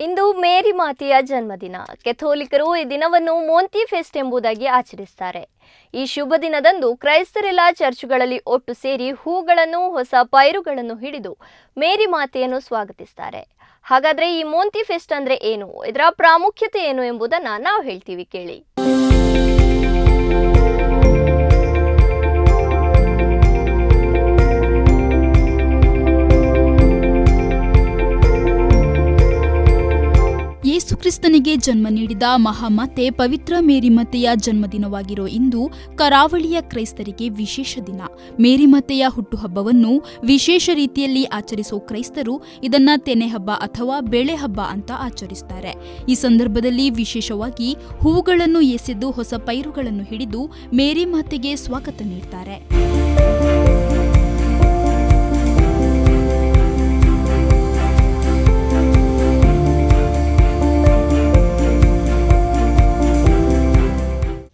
ಇಂದು ಮೇರಿ ಮಾತೆಯ ಜನ್ಮದಿನ. ಕೆಥೋಲಿಕರು ಈ ದಿನವನ್ನು ಮೋಂತಿ ಫೆಸ್ಟ್ ಎಂಬುದಾಗಿ ಆಚರಿಸುತ್ತಾರೆ. ಈ ಶುಭ ದಿನದಂದು ಕ್ರೈಸ್ತರೆಲ್ಲ ಚರ್ಚ್ಗಳಲ್ಲಿ ಒಟ್ಟು ಸೇರಿ ಹೂಗಳನ್ನು, ಹೊಸ ಪೈರುಗಳನ್ನು ಹಿಡಿದು ಮೇರಿ ಮಾತೆಯನ್ನು ಸ್ವಾಗತಿಸುತ್ತಾರೆ. ಹಾಗಾದ್ರೆ ಈ ಮೋಂತಿ ಫೆಸ್ಟ್ ಅಂದ್ರೆ ಏನು, ಇದರ ಪ್ರಾಮುಖ್ಯತೆ ಏನು ಎಂಬುದನ್ನ ನಾವು ಹೇಳ್ತೀವಿ, ಕೇಳಿ. ಯೇಸು ಕ್ರಿಸ್ತನಿಗೆ ಜನ್ಮ ನೀಡಿದ ಮಹಾಮಾತೆ ಪವಿತ್ರ ಮೇರಿಮಾತೆಯ ಜನ್ಮದಿನವಾಗಿರೋ ಇಂದು ಕರಾವಳಿಯ ಕ್ರೈಸ್ತರಿಗೆ ವಿಶೇಷ ದಿನ. ಮೇರಿಮಾತೆಯ ಹುಟ್ಟುಹಬ್ಬವನ್ನು ವಿಶೇಷ ರೀತಿಯಲ್ಲಿ ಆಚರಿಸೋ ಕ್ರೈಸ್ತರು ಇದನ್ನ ತೆನೆ ಹಬ್ಬ ಅಥವಾ ಬೇಳೆ ಹಬ್ಬ ಅಂತ ಆಚರಿಸ್ತಾರೆ. ಈ ಸಂದರ್ಭದಲ್ಲಿ ವಿಶೇಷವಾಗಿ ಹೂವುಗಳನ್ನು ಎಸೆದು ಹೊಸ ಪೈರುಗಳನ್ನು ಹಿಡಿದು ಮೇರಿಮಾತೆಗೆ ಸ್ವಾಗತ ನೀಡ್ತಾರೆ.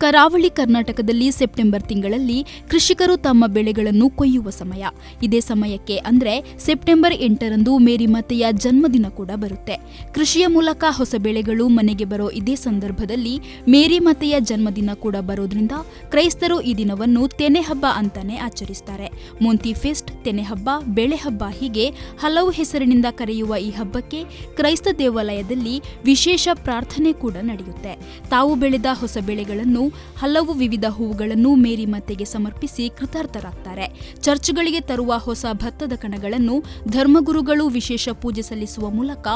ಕರಾವಳಿ ಕರ್ನಾಟಕದಲ್ಲಿ ಸೆಪ್ಟೆಂಬರ್ ತಿಂಗಳಲ್ಲಿ ಕೃಷಿಕರು ತಮ್ಮ ಬೆಳೆಗಳನ್ನು ಕೊಯ್ಯುವ ಸಮಯ. ಇದೇ ಸಮಯಕ್ಕೆ ಅಂದರೆ ಸೆಪ್ಟೆಂಬರ್ 8ರಂದು ಮೇರಿಮಾತೆಯ ಜನ್ಮದಿನ ಕೂಡ ಬರುತ್ತೆ. ಕೃಷಿಯ ಮೂಲಕ ಹೊಸ ಬೆಳೆಗಳು ಮನೆಗೆ ಬರೋ ಇದೇ ಸಂದರ್ಭದಲ್ಲಿ ಮೇರಿಮಾತೆಯ ಜನ್ಮದಿನ ಕೂಡ ಬರೋದ್ರಿಂದ ಕ್ರೈಸ್ತರು ಈ ದಿನವನ್ನು ತೆನೆ ಹಬ್ಬ ಅಂತಾನೆ ಆಚರಿಸ್ತಾರೆ. ಮೋಂತಿ ಫೆಸ್ಟ್, ತೆನೆ ಹಬ್ಬ, ಬೆಳೆ ಹಬ್ಬ ಹೀಗೆ ಹಲವು ಹೆಸರಿನಿಂದ ಕರೆಯುವ ಈ ಹಬ್ಬಕ್ಕೆ ಕ್ರೈಸ್ತ ದೇವಾಲಯದಲ್ಲಿ ವಿಶೇಷ ಪ್ರಾರ್ಥನೆ ಕೂಡ ನಡೆಯುತ್ತೆ. ತಾವು ಬೆಳೆದ ಹೊಸ ಬೆಳೆಗಳನ್ನು, ಹಲವು ವಿವಿಧ ಹೂವುಗಳನ್ನು ಮೇರಿಮಾತೆಗೆ ಸಮರ್ಪಿಸಿ ಕೃತಾರ್ಥರಾಗ್ತಾರೆ. ಚರ್ಚ್ಗಳಿಗೆ ತರುವ ಹೊಸ ಭತ್ತದ ಕಣಗಳನ್ನು ಧರ್ಮಗುರುಗಳು ವಿಶೇಷ ಪೂಜೆ ಸಲ್ಲಿಸುವ ಮೂಲಕ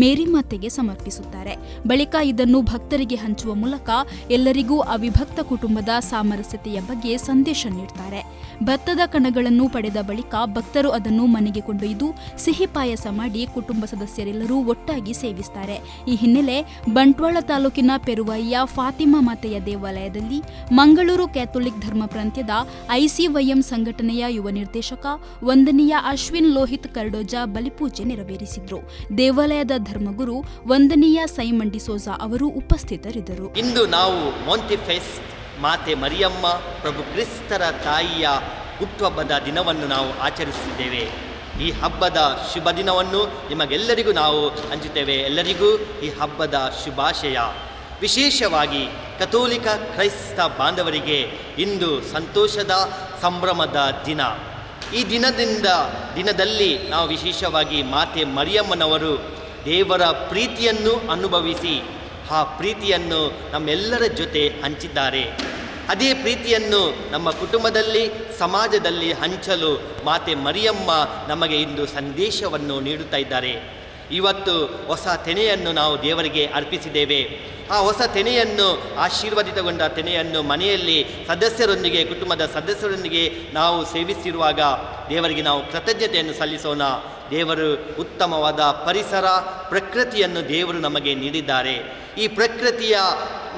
ಮೇರಿಮಾತೆಗೆ ಸಮರ್ಪಿಸುತ್ತಾರೆ. ಬಳಿಕ ಇದನ್ನು ಭಕ್ತರಿಗೆ ಹಂಚುವ ಮೂಲಕ ಎಲ್ಲರಿಗೂ ಅವಿಭಕ್ತ ಕುಟುಂಬದ ಸಾಮರಸ್ಯತೆಯ ಬಗ್ಗೆ ಸಂದೇಶ ನೀಡ್ತಾರೆ. ಭತ್ತದ ಕಣಗಳನ್ನು ಪಡೆದ ಬಳಿಕ ಭಕ್ತರು ಅದನ್ನು ಮನೆಗೆ ಕೊಂಡೊಯ್ದು ಸಿಹಿ ಪಾಯಸ ಮಾಡಿ ಕುಟುಂಬ ಸದಸ್ಯರೆಲ್ಲರೂ ಒಟ್ಟಾಗಿ ಸೇವಿಸುತ್ತಾರೆ. ಈ ಹಿನ್ನೆಲೆ ಬಂಟ್ವಾಳ ತಾಲೂಕಿನ ಪೆರುವಯ್ಯ ಫಾತಿಮಾ ಮಾತೆಯ ದೇವಾಲಯದಲ್ಲಿ ಮಂಗಳೂರು ಕ್ಯಾಥೋಲಿಕ್ ಧರ್ಮ ಪ್ರಾಂತ್ಯದ ICYM ಸಂಘಟನೆಯ ಯುವ ನಿರ್ದೇಶಕ ವಂದನೀಯ ಅಶ್ವಿನ್ ಲೋಹಿತ್ ಕರ್ಡೋಜಾ ಬಲಿಪೂಜೆ ನೆರವೇರಿಸಿದ್ರು. ದೇವಾಲಯದ ಧರ್ಮಗುರು ವಂದನೀಯ ಸೈಮನ್ ಡಿಸೋಜಾ ಅವರು ಉಪಸ್ಥಿತರಿದ್ದರು. ಇಂದು ನಾವು ಮೋಂತಿ ಫೆಸ್ಟ್, ಮಾತೆ ಮರಿಯಮ್ಮ ಪ್ರಭು ಕ್ರಿಸ್ತರ ತಾಯಿಯ ಹುಟ್ಟುಹಬ್ಬದ ದಿನವನ್ನು ನಾವು ಆಚರಿಸುತ್ತಿದ್ದೇವೆ. ಈ ಹಬ್ಬದ ಶುಭ ದಿನವನ್ನು ನಿಮಗೆಲ್ಲರಿಗೂ ನಾವು ಹಂಚುತ್ತೇವೆ. ಎಲ್ಲರಿಗೂ ಈ ಹಬ್ಬದ ಶುಭಾಶಯ. ವಿಶೇಷವಾಗಿ ಕಥೋಲಿಕ ಕ್ರೈಸ್ತ ಬಾಂಧವರಿಗೆ ಇಂದು ಸಂತೋಷದ ಸಂಭ್ರಮದ ದಿನ. ಈ ದಿನದಲ್ಲಿ ನಾವು ವಿಶೇಷವಾಗಿ ಮಾತೆ ಮರಿಯಮ್ಮನವರು ದೇವರ ಪ್ರೀತಿಯನ್ನು ಅನುಭವಿಸಿ ಆ ಪ್ರೀತಿಯನ್ನು ನಮ್ಮೆಲ್ಲರ ಜೊತೆ ಹಂಚಿದ್ದಾರೆ. ಅದೇ ಪ್ರೀತಿಯನ್ನು ನಮ್ಮ ಕುಟುಂಬದಲ್ಲಿ, ಸಮಾಜದಲ್ಲಿ ಹಂಚಲು ಮಾತೆ ಮರಿಯಮ್ಮ ನಮಗೆ ಇಂದು ಸಂದೇಶವನ್ನು ನೀಡುತ್ತಾ ಇದ್ದಾರೆ. ಇವತ್ತು ಹೊಸ ತೆನೆಯನ್ನು ನಾವು ದೇವರಿಗೆ ಅರ್ಪಿಸಿದ್ದೇವೆ. ಆ ಹೊಸ ತೆನೆಯನ್ನು, ಆಶೀರ್ವಾದಿತಗೊಂಡ ತೆನೆಯನ್ನು ಮನೆಯಲ್ಲಿ ಸದಸ್ಯರೊಂದಿಗೆ, ಕುಟುಂಬದ ಸದಸ್ಯರೊಂದಿಗೆ ನಾವು ಸೇವಿಸಿರುವಾಗ ದೇವರಿಗೆ ನಾವು ಕೃತಜ್ಞತೆಯನ್ನು ಸಲ್ಲಿಸೋಣ. ದೇವರು ಉತ್ತಮವಾದ ಪರಿಸರ, ಪ್ರಕೃತಿಯನ್ನು ದೇವರು ನಮಗೆ ನೀಡಿದ್ದಾರೆ. ಈ ಪ್ರಕೃತಿಯ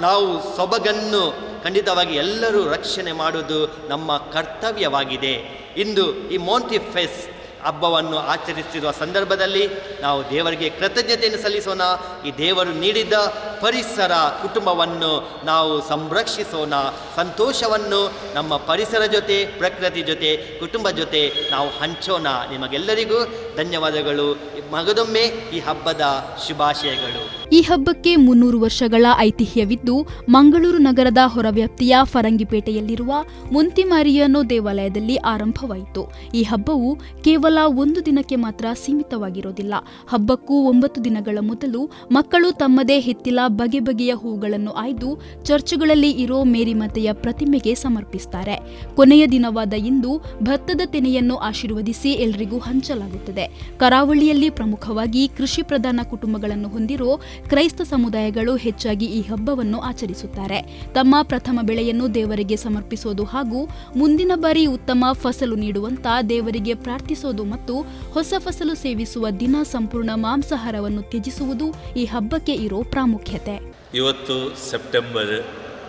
ನಾವು ಸೊಬಗನ್ನು ಖಂಡಿತವಾಗಿ ಎಲ್ಲರೂ ರಕ್ಷಣೆ ಮಾಡುವುದು ನಮ್ಮ ಕರ್ತವ್ಯವಾಗಿದೆ. ಇಂದು ಈ ಮೋಂತಿ ಫೆಸ್ಟ್ ಹಬ್ಬವನ್ನು ಆಚರಿಸುತ್ತಿರುವ ಸಂದರ್ಭದಲ್ಲಿ ನಾವು ದೇವರಿಗೆ ಕೃತಜ್ಞತೆಯನ್ನು ಸಲ್ಲಿಸೋಣ. ಈ ದೇವರು ನೀಡಿದ ಪರಿಸರ, ಕುಟುಂಬವನ್ನು ನಾವು ಸಂರಕ್ಷಿಸೋಣ. ಸಂತೋಷವನ್ನು ನಮ್ಮ ಪರಿಸರ ಜೊತೆ, ಪ್ರಕೃತಿ ಜೊತೆ, ಕುಟುಂಬ ಜೊತೆ ನಾವು ಹಂಚೋಣ. ನಿಮಗೆಲ್ಲರಿಗೂ ಧನ್ಯವಾದಗಳು. ಮಗದೊಮ್ಮೆ ಈ ಹಬ್ಬದ ಶುಭಾಶಯಗಳು. ಈ ಹಬ್ಬಕ್ಕೆ 300 ವರ್ಷಗಳ ಐತಿಹ್ಯವಿದ್ದು ಮಂಗಳೂರು ನಗರದ ಹೊರವ್ಯಾಪ್ತಿಯ ಫರಂಗಿಪೇಟೆಯಲ್ಲಿರುವ ಮುಂತಿಮಾರಿಯನೋ ದೇವಾಲಯದಲ್ಲಿ ಆರಂಭವಾಯಿತು. ಈ ಹಬ್ಬವು ಕೇವಲ 1 ದಿನಕ್ಕೆ ಮಾತ್ರ ಸೀಮಿತವಾಗಿರೋದಿಲ್ಲ. ಹಬ್ಬಕ್ಕೂ 9 ದಿನಗಳ ಮೊದಲು ಮಕ್ಕಳು ತಮ್ಮದೇ ಹಿತ್ತಿಲ ಬಗೆ ಬಗೆಯ ಹೂಗಳನ್ನು ಆಯ್ದು ಚರ್ಚ್ಗಳಲ್ಲಿ ಇರೋ ಮೇರಿಮಾತೆಯ ಪ್ರತಿಮೆಗೆ ಸಮರ್ಪಿಸುತ್ತಾರೆ. ಕೊನೆಯ ದಿನವಾದ ಇಂದು ಭತ್ತದ ತೆನೆಯನ್ನು ಆಶೀರ್ವದಿಸಿ ಎಲ್ಲರಿಗೂ ಹಂಚಲಾಗುತ್ತದೆ. ಕರಾವಳಿಯಲ್ಲಿ ಪ್ರಮುಖವಾಗಿ ಕೃಷಿ ಪ್ರಧಾನ ಕುಟುಂಬಗಳನ್ನು ಹೊಂದಿರೋ ಕ್ರೈಸ್ತ ಸಮುದಾಯಗಳು ಹೆಚ್ಚಾಗಿ ಈ ಹಬ್ಬವನ್ನು ಆಚರಿಸುತ್ತಾರೆ. ತಮ್ಮ ಪ್ರಥಮ ಬೆಳೆಯನ್ನು ದೇವರಿಗೆ ಸಮರ್ಪಿಸೋದು ಹಾಗೂ ಮುಂದಿನ ಬಾರಿ ಉತ್ತಮ ಫಸಲು ನೀಡುವಂತ ದೇವರಿಗೆ ಪ್ರಾರ್ಥಿಸೋದು ಮತ್ತು ಹೊಸ ಫಸಲು ಸೇವಿಸುವ ದಿನ ಸಂಪೂರ್ಣ ಮಾಂಸಾಹಾರವನ್ನು ತ್ಯಜಿಸುವುದು ಈ ಹಬ್ಬಕ್ಕೆ ಇರೋ ಪ್ರಾಮುಖ್ಯತೆ. ಇವತ್ತು ಸೆಪ್ಟೆಂಬರ್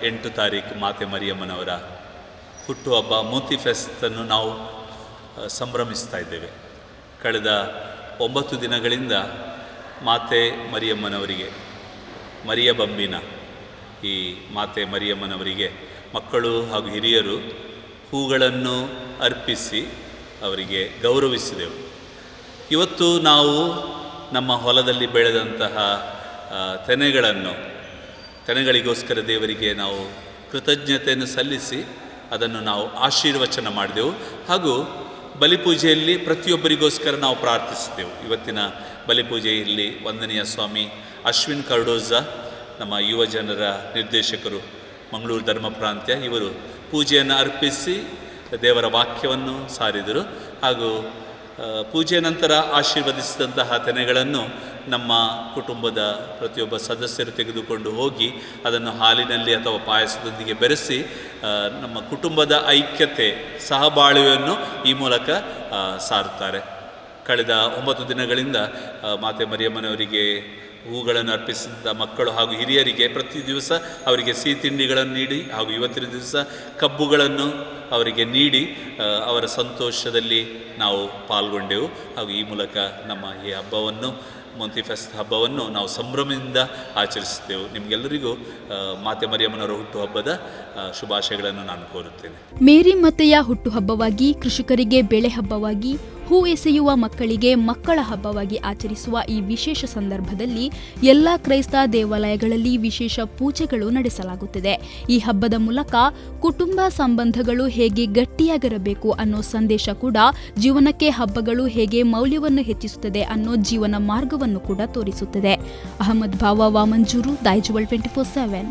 8 ತಾರೀಕು ಮಾತೆ ಮರಿಯಮ್ಮನವರ ಹುಟ್ಟುಹಬ್ಬ ಮೋಂತಿ ಫೆಸ್ಟನ್ನು ನಾವು ಸಂಭ್ರಮಿಸ್ತಾ ಇದ್ದೇವೆ. ಕಳೆದ 9 ದಿನಗಳಿಂದ ಮಾತೆ ಮರಿಯಮ್ಮನವರಿಗೆ, ಮರಿಯ ಬಂಬಿನ ಈ ಮಾತೆ ಮರಿಯಮ್ಮನವರಿಗೆ ಮಕ್ಕಳು ಹಾಗೂ ಹಿರಿಯರು ಹೂಗಳನ್ನು ಅರ್ಪಿಸಿ ಅವರಿಗೆ ಗೌರವಿಸಿದೆವು. ಇವತ್ತು ನಾವು ನಮ್ಮ ಹೊಲದಲ್ಲಿ ಬೆಳೆದಂತಹ ತೆನೆಗಳಿಗೋಸ್ಕರ ದೇವರಿಗೆ ನಾವು ಕೃತಜ್ಞತೆಯನ್ನು ಸಲ್ಲಿಸಿ ಅದನ್ನು ನಾವು ಆಶೀರ್ವಚನ ಮಾಡಿದೆವು. ಹಾಗೂ ಬಲಿಪೂಜೆಯಲ್ಲಿ ಪ್ರತಿಯೊಬ್ಬರಿಗೋಸ್ಕರ ನಾವು ಪ್ರಾರ್ಥಿಸಿದೆವು. ಇವತ್ತಿನ ಬಲಿಪೂಜೆಯಲ್ಲಿ ವಂದನೀಯ ಸ್ವಾಮಿ ಅಶ್ವಿನ್ ಕರ್ಡೋಜ, ನಮ್ಮ ಯುವ ಜನರ ನಿರ್ದೇಶಕರು, ಮಂಗಳೂರು ಧರ್ಮ ಪ್ರಾಂತ್ಯ, ಇವರು ಪೂಜೆಯನ್ನು ಅರ್ಪಿಸಿ ದೇವರ ವಾಕ್ಯವನ್ನು ಸಾರಿದರು. ಹಾಗೂ ಪೂಜೆಯ ನಂತರ ಆಶೀರ್ವದಿಸಿದಂತಹ ತೆನೆಗಳನ್ನು ನಮ್ಮ ಕುಟುಂಬದ ಪ್ರತಿಯೊಬ್ಬ ಸದಸ್ಯರು ತೆಗೆದುಕೊಂಡು ಹೋಗಿ ಅದನ್ನು ಹಾಲಿನಲ್ಲಿ ಅಥವಾ ಪಾಯಸದೊಂದಿಗೆ ಬೆರೆಸಿ ನಮ್ಮ ಕುಟುಂಬದ ಐಕ್ಯತೆ, ಸಹಬಾಳ್ವೆಯನ್ನು ಈ ಮೂಲಕ ಸಾರುತ್ತಾರೆ. ಕಳೆದ 9 ದಿನಗಳಿಂದ ಮಾತೆ ಮರಿಯಮ್ಮನವರಿಗೆ ಹೂಗಳನ್ನು ಅರ್ಪಿಸಿದ ಮಕ್ಕಳು ಹಾಗೂ ಹಿರಿಯರಿಗೆ ಪ್ರತಿ ದಿವಸ ಅವರಿಗೆ ಸಿಹಿ ತಿಂಡಿಗಳನ್ನು ನೀಡಿ ಹಾಗೂ ಇವತ್ತಿನ ದಿವಸ ಕಬ್ಬುಗಳನ್ನು ಅವರಿಗೆ ನೀಡಿ ಅವರ ಸಂತೋಷದಲ್ಲಿ ನಾವು ಪಾಲ್ಗೊಂಡೆವು. ಹಾಗೂ ಈ ಮೂಲಕ ನಮ್ಮ ಈ ಹಬ್ಬವನ್ನು, ಮೊಂತಿ ಫೆಸ್ಟ್ ಹಬ್ಬವನ್ನು ನಾವು ಸಂಭ್ರಮದಿಂದ ಆಚರಿಸುತ್ತೇವೆ. ನಿಮಗೆಲ್ಲರಿಗೂ ಮಾತೆ ಮರಿಯಮ್ಮನವರ ಹುಟ್ಟುಹಬ್ಬದ ಶುಭಾಶಯಗಳನ್ನು ನಾನು ಕೋರುತ್ತೇನೆ. ಮೇರಿ ಮಾತೆಯ ಹುಟ್ಟುಹಬ್ಬವಾಗಿ, ಕೃಷಿಕರಿಗೆ ಬೆಳೆ ಹಬ್ಬವಾಗಿ, ಹೂ ಎಸೆಯುವ ಮಕ್ಕಳಿಗೆ ಮಕ್ಕಳ ಹಬ್ಬವಾಗಿ ಆಚರಿಸುವ ಈ ವಿಶೇಷ ಸಂದರ್ಭದಲ್ಲಿ ಎಲ್ಲ ಕ್ರೈಸ್ತ ದೇವಾಲಯಗಳಲ್ಲಿ ವಿಶೇಷ ಪೂಜೆಗಳು ನಡೆಸಲಾಗುತ್ತಿದೆ. ಈ ಹಬ್ಬದ ಮೂಲಕ ಕುಟುಂಬ ಸಂಬಂಧಗಳು ಹೇಗೆ ಗಟ್ಟಿಯಾಗಿರಬೇಕು ಅನ್ನೋ ಸಂದೇಶ ಕೂಡ, ಜೀವನಕ್ಕೆ ಹಬ್ಬಗಳು ಹೇಗೆ ಮೌಲ್ಯವನ್ನು ಹೆಚ್ಚಿಸುತ್ತದೆ ಅನ್ನೋ ಜೀವನ ಮಾರ್ಗವನ್ನು ಕೂಡ ತೋರಿಸುತ್ತದೆ. ಅಹಮದ್ ಭಾವ ವಾಮಂಜೂರು, ದೈಜುವಲ್ 24/7.